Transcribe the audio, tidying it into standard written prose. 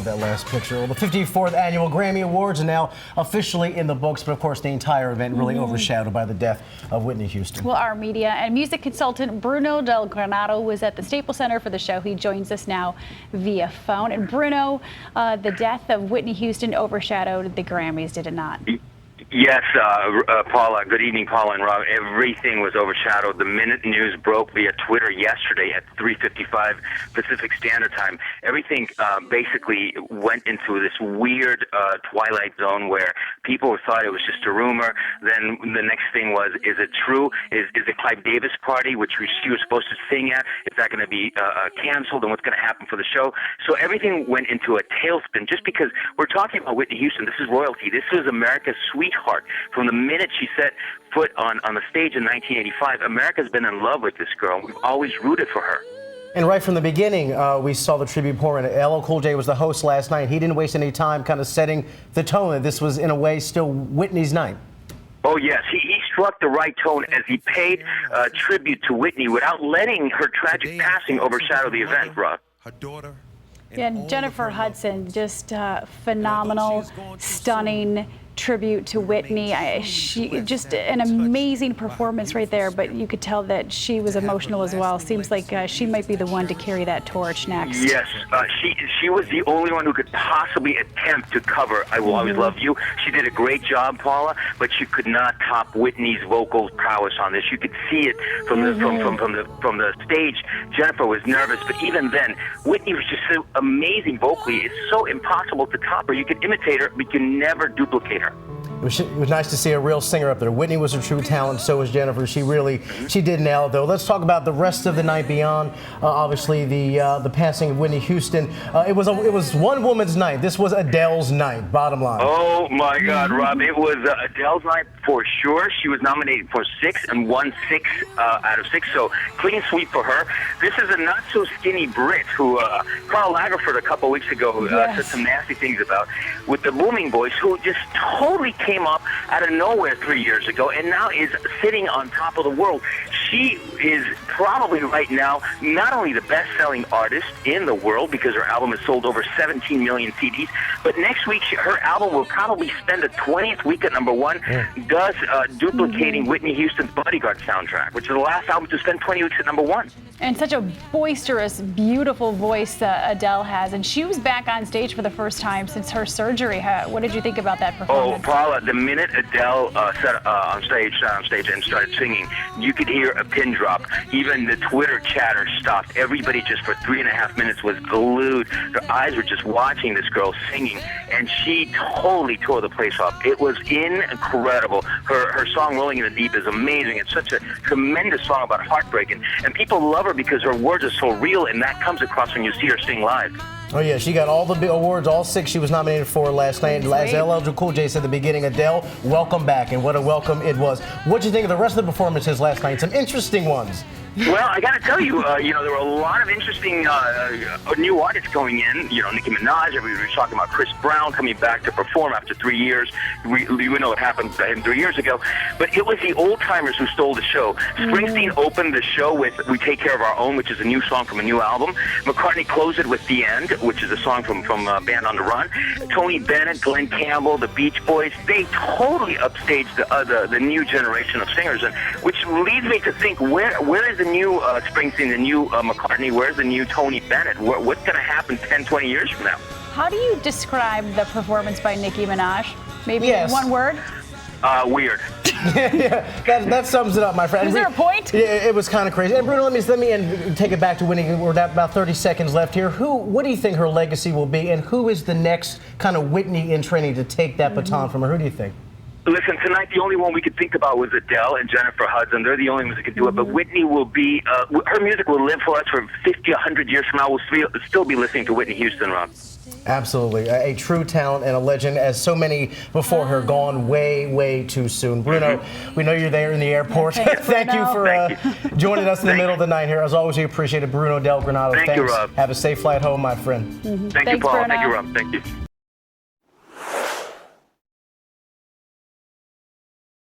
love that last picture. Well, the 54th annual Grammy Awards are now officially in the books, but of course the entire event really overshadowed by the death of Whitney Houston. Well, our media and music consultant Bruno del Granado was at the Staples Center for the show. He joins us now via phone. And Bruno, the death of Whitney Houston overshadowed the Grammys, did it not? Yes, Paula. Good evening, Paula and Rob. Everything was overshadowed. The minute news broke via Twitter yesterday at 3:55 Pacific Standard Time, everything basically went into this weird twilight zone where people thought it was just a rumor. Then the next thing was, is it true? Is the Clive Davis party, which she was supposed to sing at, is that going to be canceled? And what's going to happen for the show? So everything went into a tailspin just because we're talking about Whitney Houston. This is royalty. This was America's sweetheart. From the minute she set foot on the stage in 1985, America's been in love with this girl. We've always rooted for her. And right from the beginning, we saw the tribute pour in. LL Cool J was the host last night. He didn't waste any time kind of setting the tone that this was, in a way, still Whitney's night. Oh, yes. He struck the right tone as he paid tribute to Whitney without letting her tragic passing overshadow the event, Rob. Her daughter. And Jennifer Hudson, just phenomenal, stunning tribute to Whitney. She just an amazing performance right there, but you could tell that she was emotional as well. Seems like she might be the one to carry that torch next. Yes, she was the only one who could possibly attempt to cover I Will Always Love You. She did a great job, Paula, but she could not top Whitney's vocal prowess on this. You could see it from the stage. Jennifer was nervous, but even then, Whitney was just so amazing vocally. It's so impossible to top her. You could imitate her, but you can never duplicate her. It was nice to see a real singer up there. Whitney was a true talent, so was Jennifer. She did nail it, though. Let's talk about the rest of the night beyond. Obviously, the passing of Whitney Houston. It was one woman's night. This was Adele's night, bottom line. Oh, my God, Rob. It was Adele's night for sure. She was nominated for 6 and won 6 out of 6, so clean sweep for her. This is a not-so-skinny Brit who Carl Lagerfeld a couple weeks ago said some nasty things about, with the Booming Boys, who just totally came up out of nowhere 3 years ago and now is sitting on top of the world. She is probably right now not only the best-selling artist in the world because her album has sold over 17 million CDs, but next week her album will probably spend the 20th week at #1, thus duplicating Whitney Houston's Bodyguard soundtrack, which is the last album to spend 20 weeks at #1. And such a boisterous, beautiful voice Adele has, and she was back on stage for the first time since her surgery. What did you think about that performance? Oh, Paula, the minute Adele sat on stage and started singing, you could hear a pin drop. Even the Twitter chatter stopped. Everybody just for 3.5 minutes was glued. Their eyes were just watching this girl singing, and she totally tore the place up. It was incredible. Her song "Rolling in the Deep" is amazing. It's such a tremendous song about heartbreak, and people love her because her words are so real, and that comes across when you see her sing live. Oh, yeah, she got all the awards, all 6 she was nominated for last night. And as LL Cool J said at the beginning, Adele, welcome back, and what a welcome it was. What did you think of the rest of the performances last night? Some interesting ones. Well, I got to tell you, there were a lot of interesting new artists going in. Nicki Minaj, we were talking about Chris Brown coming back to perform after 3 years. We know what happened to him 3 years ago. But it was the old-timers who stole the show. Springsteen opened the show with We Take Care of Our Own, which is a new song from a new album. McCartney closed it with The End, which is a song from Band on the Run. Tony Bennett, Glenn Campbell, the Beach Boys, they totally upstaged the new generation of singers, and which leads me to think, where is the new Springsteen, the new McCartney, where's the new Tony Bennett? What's going to happen 10, 20 years from now? How do you describe the performance by Nicki Minaj? Maybe in one word? Weird. Yeah, that sums it up, my friend. Is there a point? Yeah, it was kind of crazy. And Bruno, let me take it back to Whitney. We're about 30 seconds left here. What do you think her legacy will be, and who is the next kind of Whitney in training to take that baton from her? Who do you think? Listen, tonight the only one we could think about was Adele and Jennifer Hudson. They're the only ones that could do it. But Whitney will be, her music will live for us for 50, 100 years from now. We'll still be listening to Whitney Houston, Rob. Absolutely. A true talent and a legend, as so many before her gone way, way too soon. Bruno, we know you're there in the airport. Thank you for joining us in the middle of the night here. As always, we appreciate it. Bruno del Granado. Thank you, Rob. Have a safe flight home, my friend. Thank you, Paul. Thank you, Rob. Thank you.